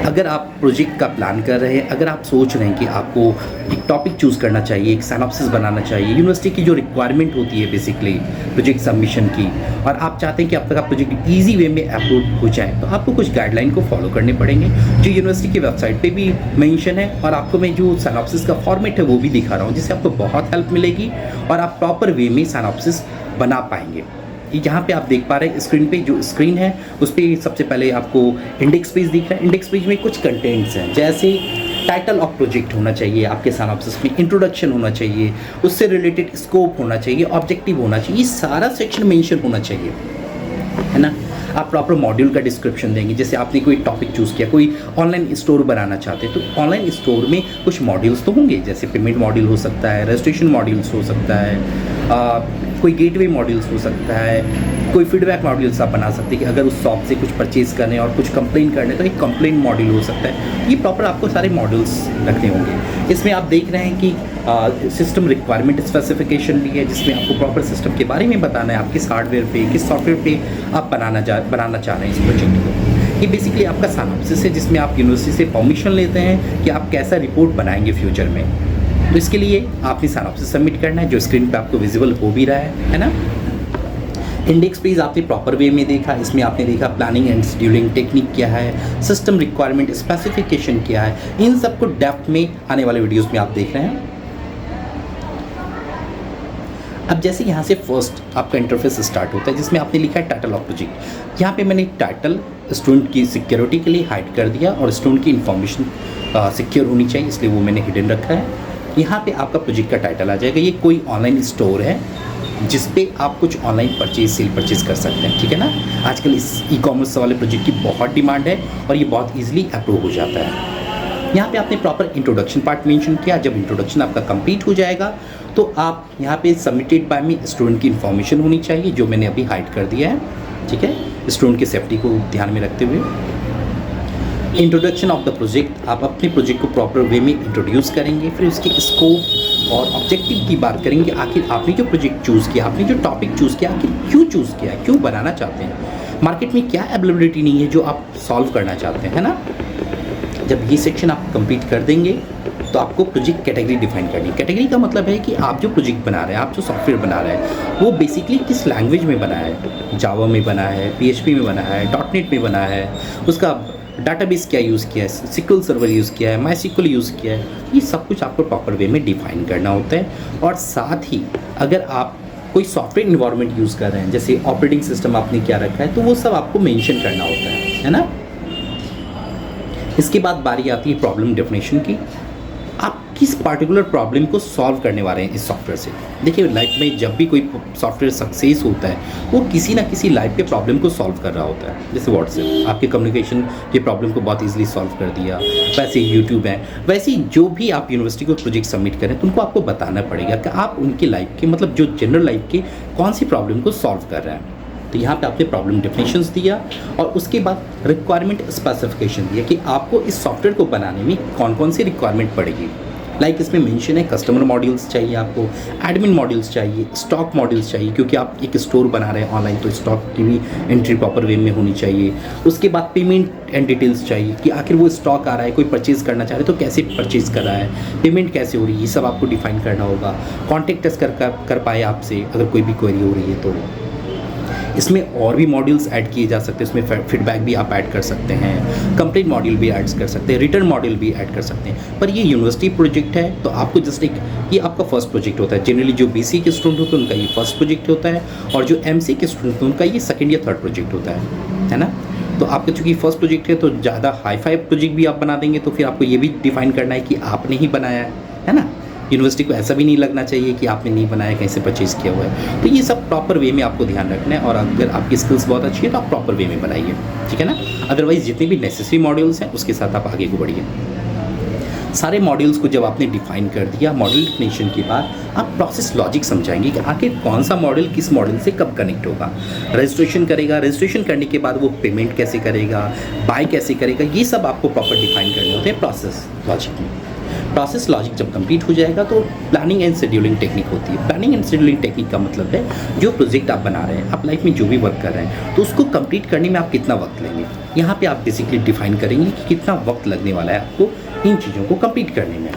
अगर आप प्रोजेक्ट का प्लान कर रहे हैं, अगर आप सोच रहे हैं कि आपको एक टॉपिक चूज़ करना चाहिए, एक सिनॉप्सिस बनाना चाहिए, यूनिवर्सिटी की जो रिक्वायरमेंट होती है बेसिकली प्रोजेक्ट सबमिशन की, और आप चाहते हैं कि आपका प्रोजेक्ट ईजी वे में अपलोड हो जाए, तो आपको कुछ गाइडलाइन को फॉलो करने पड़ेंगे जो यूनिवर्सिटी की वेबसाइट पे भी मेंशन है, और आपको मैं जो सिनॉप्सिस का फॉर्मेट है वो भी दिखा रहा हूँ, जिससे आपको बहुत हेल्प मिलेगी और आप प्रॉपर वे में सिनॉप्सिस बना पाएंगे। यहाँ पे आप देख पा रहे हैं स्क्रीन पे, जो स्क्रीन है उस पर सबसे पहले आपको इंडेक्स पेज दिख रहा है। इंडेक्स पेज में कुछ कंटेंट्स हैं, जैसे टाइटल ऑफ प्रोजेक्ट होना चाहिए आपके सिनॉप्सिस में, इंट्रोडक्शन होना चाहिए, उससे रिलेटेड स्कोप होना चाहिए, ऑब्जेक्टिव होना चाहिए, ये सारा सेक्शन मेंशन होना चाहिए, है ना। आप प्रॉपर मॉड्यूल का डिस्क्रिप्शन देंगे, जैसे आपने कोई टॉपिक चूज़ किया, कोई ऑनलाइन स्टोर बनाना चाहते हैं तो ऑनलाइन स्टोर में कुछ मॉड्यूल्स तो होंगे, जैसे पेमेंट मॉड्यूल हो सकता है, रजिस्ट्रेशन मॉड्यूल्स हो सकता है, कोई गेटवे मॉड्यूल्स हो सकता है, कोई फीडबैक मॉड्यूल्स आप बना सकते हैं कि अगर उस शॉप से कुछ परचेज़ करने और कुछ कंप्लेन करने तो एक कंप्लेन मॉड्यूल हो सकता है। ये प्रॉपर आपको सारे मॉड्यूल्स रखने होंगे। इसमें आप देख रहे हैं कि सिस्टम रिक्वायरमेंट स्पेसिफिकेशन भी है, जिसमें आपको प्रॉपर सिस्टम के बारे में बताना है, आप किस हार्डवेयर पे, किस सॉफ्टवेयर पे आप बनाना चाह रहे हैं इस प्रोजेक्ट को। ये बेसिकली आपका सिनॉप्सिस है, जिसमें आप यूनिवर्सिटी से परमिशन लेते हैं कि आप कैसा रिपोर्ट बनाएंगे फ्यूचर में। तो इसके लिए आपने सिनॉप्सिस सबमिट करना है, जो स्क्रीन पे आपको विजिबल हो भी रहा है ना। इंडेक्स पेज आपने प्रॉपर वे में देखा, इसमें आपने देखा प्लानिंग एंड शेड्यूलिंग टेक्निक क्या है, सिस्टम रिक्वायरमेंट स्पेसिफिकेशन क्या है, इन सबको डेप्थ में आने वाले वीडियोस में आप देख रहे हैं। अब जैसे यहाँ से फर्स्ट आपका इंटरफेस स्टार्ट होता है, जिसमें आपने लिखा है टाइटल ऑफ प्रोजेक्ट। यहाँ पे मैंने टाइटल स्टूडेंट की सिक्योरिटी के लिए हाइड कर दिया, और स्टूडेंट की इन्फॉर्मेशन सिक्योर होनी चाहिए, इसलिए वो मैंने हिडन रखा है। यहाँ पे आपका प्रोजेक्ट का टाइटल आ जाएगा। ये कोई ऑनलाइन स्टोर है जिस पे आप कुछ ऑनलाइन सेल परचेज कर सकते हैं, ठीक है ना। आजकल इस ई-कॉमर्स वाले प्रोजेक्ट की बहुत डिमांड है और ये बहुत ईजिली अप्रूव हो जाता है। यहाँ पे आपने प्रॉपर इंट्रोडक्शन पार्ट मेंशन किया। जब इंट्रोडक्शन आपका कंप्लीट हो जाएगा तो आप यहाँ पे सबमिटेड बाय मी स्टूडेंट की इन्फॉर्मेशन होनी चाहिए, जो मैंने अभी हाइड कर दिया है, ठीक है, स्टूडेंट की सेफ्टी को ध्यान में रखते हुए। इंट्रोडक्शन ऑफ द प्रोजेक्ट, आप अपने प्रोजेक्ट को प्रॉपर वे में इंट्रोड्यूस करेंगे, फिर उसके स्कोप और ऑब्जेक्टिव की बात करेंगे। आखिर आपने जो प्रोजेक्ट चूज़ किया, आपने जो टॉपिक चूज़ किया, आखिर क्यों चूज़ किया, क्यों बनाना चाहते हैं, मार्केट में क्या अवेलेबिलिटी नहीं है जो आप सॉल्व करना चाहते हैं, है ना। जब ये सेक्शन आप कंप्लीट कर देंगे तो आपको प्रोजेक्ट कैटेगरी डिफाइन करनी है। कैटेगरी का मतलब है कि आप जो प्रोजेक्ट बना रहे हैं, आप जो सॉफ्टवेयर बना रहे हैं, वो बेसिकली किस लैंग्वेज में बना है, जावा में बना है, PHP में बना है, .NET में बना है, उसका डाटाबेस क्या यूज़ किया है, SQL सर्वर यूज़ किया है, MySQL यूज़ किया है, ये सब कुछ आपको प्रॉपर वे में डिफाइन करना होता है। और साथ ही अगर आप कोई सॉफ्टवेयर इन्वायरमेंट यूज़ कर रहे हैं, जैसे ऑपरेटिंग सिस्टम आपने क्या रखा है, तो वो सब आपको मेंशन करना होता है ना। इसके बाद बारी आती है प्रॉब्लम डेफिनेशन की। आप किस पार्टिकुलर प्रॉब्लम को सॉल्व करने वाले हैं इस सॉफ्टवेयर से। देखिए, लाइफ में जब भी कोई सॉफ्टवेयर सक्सेस होता है वो किसी ना किसी लाइफ के प्रॉब्लम को सॉल्व कर रहा होता है। जैसे व्हाट्सएप आपके कम्युनिकेशन के प्रॉब्लम को बहुत ईजिली सॉल्व कर दिया, वैसे यूट्यूब है, वैसे जो भी आप यूनिवर्सिटी को प्रोजेक्ट सबमिट करें तो उनको आपको बताना पड़ेगा कि आप उनकी लाइफ के, मतलब जो जनरल लाइफ के कौन सी प्रॉब्लम को सॉल्व कर रहे हैं। तो यहाँ पे आपने प्रॉब्लम डेफिनेशंस दिया और उसके बाद रिक्वायरमेंट स्पेसिफिकेशन दिया कि आपको इस सॉफ्टवेयर को बनाने में कौन कौन सी रिक्वायरमेंट पड़ेगी। लाइक इसमें मेंशन है कस्टमर मॉड्यूल्स चाहिए, आपको एडमिन मॉड्यूल्स चाहिए, स्टॉक मॉड्यूल्स चाहिए, क्योंकि आप एक स्टोर बना रहे हैं ऑनलाइन, तो स्टॉक की भी एंट्री प्रॉपर वे में होनी चाहिए। उसके बाद पेमेंट एंड डिटेल्स चाहिए कि आखिर वो स्टॉक आ रहा है, कोई परचेज़ करना चाह रहे तो कैसे परचेज़ कर रहा है, पेमेंट कैसे हो रही है, ये सब आपको डिफाइन करना होगा। कॉन्टेक्ट टेस्ट कर पाए आपसे अगर कोई भी क्वेरी हो रही है तो। इसमें और भी मॉड्यूल्स ऐड किए जा सकते हैं, इसमें फीडबैक भी आप ऐड कर सकते हैं, कंप्लीट मॉड्यूल भी ऐड कर सकते हैं, रिटर्न मॉड्यूल भी ऐड कर सकते हैं। पर ये यूनिवर्सिटी प्रोजेक्ट है तो आपको जस्ट एक, ये आपका फर्स्ट प्रोजेक्ट होता है। जनरली जो BC के स्टूडेंट होते हैं उनका ये फर्स्ट प्रोजेक्ट होता है, और जो MC के स्टूडेंट होते हैं उनका ये सेकेंड या थर्ड प्रोजेक्ट होता है ना। तो आपका चूँकि फर्स्ट प्रोजेक्ट है तो ज़्यादा हाई फाई प्रोजेक्ट भी आप बना देंगे तो फिर आपको ये भी डिफाइन करना है कि आपने ही बनाया है ना। यूनिवर्सिटी को ऐसा भी नहीं लगना चाहिए कि आपने नहीं बनाया, कहीं से परचेज़ किया हुआ है। तो ये सब प्रॉपर वे में आपको ध्यान रखना है, और अगर आपकी स्किल्स बहुत अच्छी है तो आप प्रॉपर वे में बनाइए, ठीक है ना। अदरवाइज जितने भी नेसेसरी मॉड्यूल्स हैं उसके साथ आप आगे को बढ़िए। सारे मॉड्यूल्स को जब आपने डिफाइन कर दिया, मॉड्यूल डिफिनेशन के बाद आप प्रोसेस लॉजिक समझाएंगे कि आखिर कौन सा मॉड्यूल किस मॉड्यूल से कब कनेक्ट होगा। रजिस्ट्रेशन करेगा, रजिस्ट्रेशन करने के बाद वो पेमेंट कैसे करेगा, बाय कैसे करेगा, ये सब आपको प्रॉपर डिफाइन करने होते हैं प्रोसेस लॉजिक में। प्रोसेस लॉजिक जब कंप्लीट हो जाएगा तो प्लानिंग एंड शेड्यूलिंग टेक्निक होती है। प्लानिंग एंड शेड्यूलिंग टेक्निक का मतलब है जो प्रोजेक्ट आप बना रहे हैं, आप लाइफ में जो भी वर्क कर रहे हैं, तो उसको कंप्लीट करने में आप कितना वक्त लेंगे। यहाँ पे आप बेसिकली डिफाइन करेंगे कि कितना वक्त लगने वाला है आपको इन चीज़ों को कंप्लीट करने में।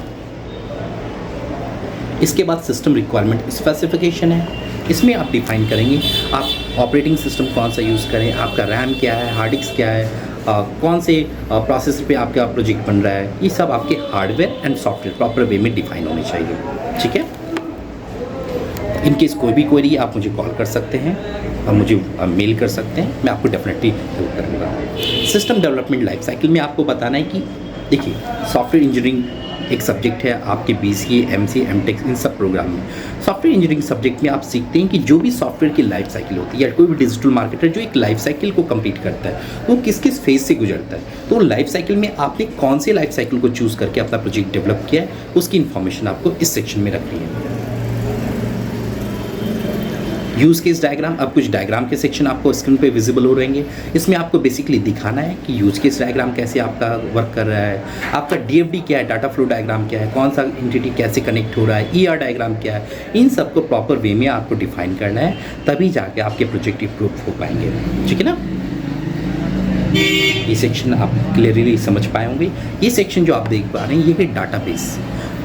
इसके बाद सिस्टम रिक्वायरमेंट स्पेसिफिकेशन है। इसमें आप डिफाइन करेंगे आप ऑपरेटिंग सिस्टम कौन सा यूज़ करें, आपका रैम क्या है, हार्ड डिस्क क्या है, कौन से प्रोसेसर पे आपका प्रोजेक्ट बन रहा है। ये सब आपके hardware and software proper way में डिफाइन होने चाहिए। ठीक है, इनकेस कोई भी क्वेरी आप मुझे कॉल कर सकते हैं और मुझे मेल कर सकते हैं, मैं आपको डेफिनेटली हेल्प करूँगा। सिस्टम डेवलपमेंट लाइफ साइकिल में आपको बताना है कि देखिए सॉफ्टवेयर इंजीनियरिंग एक सब्जेक्ट है आपके BCA, MCA, MTech इन सब प्रोग्राम में। सॉफ्टवेयर इंजीनियरिंग सब्जेक्ट में आप सीखते हैं कि जो भी सॉफ्टवेयर की लाइफ साइकिल होती है या कोई भी डिजिटल मार्केटर जो एक लाइफ साइकिल को कंप्लीट करता है वो किस किस फेज से गुजरता है। तो लाइफ साइकिल में आपने कौन से लाइफ साइकिल को चूज़ करके अपना प्रोजेक्ट डेवलप किया है उसकी इन्फॉर्मेशन आपको इस सेक्शन में रखनी है। यूज़ केस डायग्राम, अब कुछ डायग्राम के सेक्शन आपको स्क्रीन पे विजिबल हो रहेंगे। इसमें आपको बेसिकली दिखाना है कि यूज़ केस डायग्राम कैसे आपका वर्क कर रहा है, आपका DFD क्या है, डाटा फ्लो डायग्राम क्या है, कौन सा एंटिटी कैसे कनेक्ट हो रहा है, ER डायग्राम क्या है। इन सबको प्रॉपर वे में आपको डिफाइन करना है, तभी जाके आपके प्रोजेक्ट इम्प्रूव हो पाएंगे। ठीक है ना, ये सेक्शन आप क्लियरली समझ पाए होंगे। ये सेक्शन जो आप देख पा रहे हैं ये है डाटाबेस।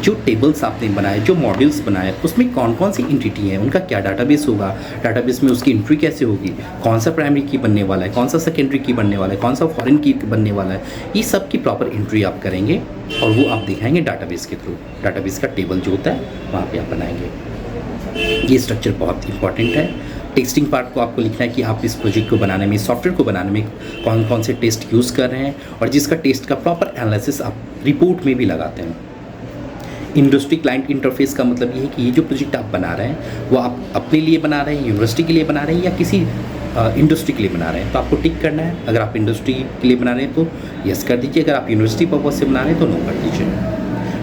जो टेबल्स आपने बनाए, जो मॉड्यूल्स बनाए, उसमें कौन कौन सी एंटिटी है, उनका क्या डाटाबेस होगा, डाटाबेस में उसकी एंट्री कैसे होगी, कौन सा प्राइमरी की बनने वाला है, कौन सा सेकेंडरी की बनने वाला है, कौन सा फॉरेन की बनने वाला है। ये सब की प्रॉपर एंट्री आप करेंगे और वो आप दिखाएंगे डाटाबेस के थ्रू। डाटाबेस का टेबल जो होता है वहाँ पर आप बनाएंगे। ये स्ट्रक्चर बहुत इंपॉर्टेंट है। टेस्टिंग पार्ट को आपको लिखना है कि आप इस प्रोजेक्ट को बनाने में, सॉफ्टवेयर को बनाने में कौन कौन से टेस्ट यूज़ कर रहे हैं और जिसका टेस्ट का प्रॉपर एनालिसिस आप रिपोर्ट में भी लगाते हैं। इंडस्ट्री क्लाइंट इंटरफेस का मतलब ये है कि ये जो प्रोजेक्ट आप बना रहे हैं वो आप अपने लिए बना रहे हैं, यूनिवर्सिटी के लिए बना रहे हैं या किसी इंडस्ट्री के लिए बना रहे हैं, तो आपको टिक करना है। अगर आप इंडस्ट्री के लिए बना रहे हैं तो यस कर दीजिए, अगर आप यूनिवर्सिटी पर्पज से बना रहे हैं तो नो कर दीजिए।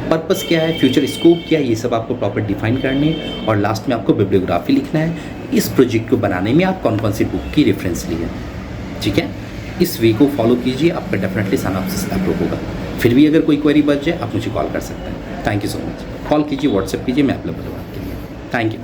पर्पस क्या है, फ्यूचर स्कोप क्या है, ये सब आपको प्रॉपर डिफाइन करने हैं। और लास्ट में आपको बिब्लियोग्राफी लिखना है, इस प्रोजेक्ट को बनाने में आप कौन कौन सी बुक की रेफरेंस ली है। ठीक है, इस वे को फॉलो कीजिए, आपका डेफिनेटली सिनॉप्सिस अप्रूव होगा। फिर भी अगर कोई क्वेरी बच जाए आप मुझे कॉल कर सकते हैं। Thank you so much. Call कीजिए, व्हाट्सएप कीजिए, मैं अवेलेबल हूँ आपके लिए। Thank you.